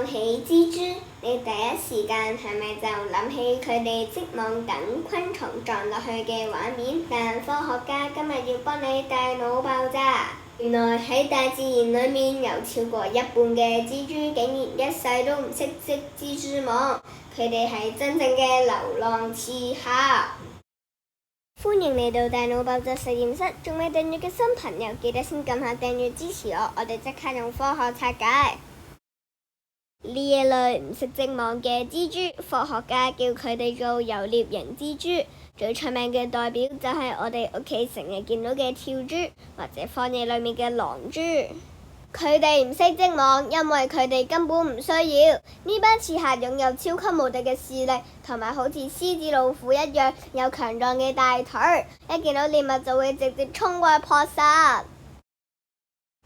講起蜘蛛，你第一時間係咪就諗起佢哋織網等昆蟲撞落去嘅畫面？但科學家今日要幫你大腦爆炸。原來喺大自然裏面，有超過一半嘅蜘蛛竟然一世都唔識織蜘蛛網，佢哋係真正嘅流浪刺客。歡迎嚟到大腦爆炸實驗室，仲未訂閱嘅新朋友記得先撳下訂閱支持我，我哋即刻用科學拆解。呢一類唔識織網嘅蜘蛛，科學家叫佢哋做游獵型蜘蛛。最出名嘅代表就係我哋屋企成日見到嘅跳蛛，或者荒野裏面嘅狼蛛。佢哋唔識織網，因為佢哋根本唔需要。呢班刺客擁有超級無敵嘅視力，同埋好似獅子老虎一樣有強壯嘅大腿，一見到獵物就會直接衝過去撲殺。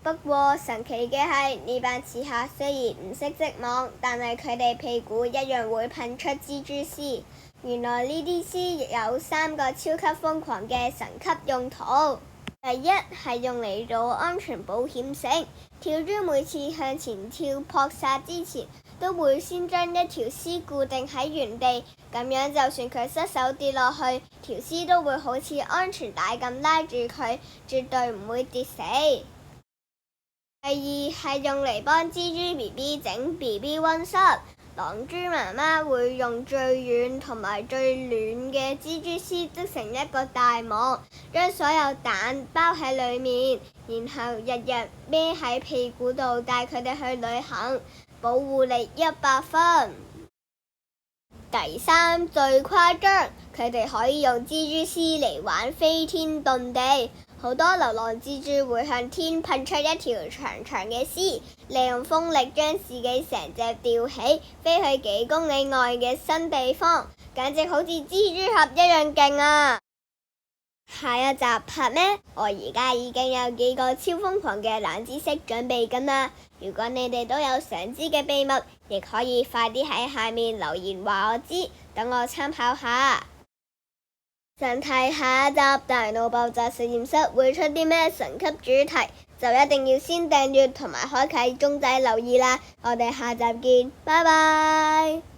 不過神奇嘅係，呢班刺客雖然唔識織網，但係佢哋屁股一樣會噴出蜘蛛絲。原來呢啲絲亦有3個超級瘋狂嘅神級用途。第一係用嚟做安全保險繩，跳蛛每次向前跳撲殺之前，都會先將一條絲固定喺原地，咁樣就算佢失手跌落去，條絲都會好似安全帶咁拉住佢，絕對唔會跌死。第二係用嚟幫蜘蛛 BB 整 BB 溫室，狼蛛媽媽會用最軟同埋最暖嘅蜘蛛絲織成一個大網，將所有蛋包喺裡面，然後日日孭喺屁股度帶佢哋去旅行，保護力100分。第三最誇張，佢哋可以用蜘蛛絲嚟玩飛天遁地。好多流浪蜘蛛會向天噴出一條長長嘅絲，利用風力將自己成隻吊起，飛去幾公里外嘅新地方，簡直好似蜘蛛俠一樣勁啊！下一集拍咩？我而家已經有幾個超瘋狂嘅冷知識準備緊啦！如果你哋都有想知嘅秘密，亦可以快啲喺下面留言話我知，等我參考下。想睇下一集大腦爆炸實驗室會出啲咩神級主題，就一定要先訂閱同埋開啟鐘仔留意啦！我哋下集見，拜拜。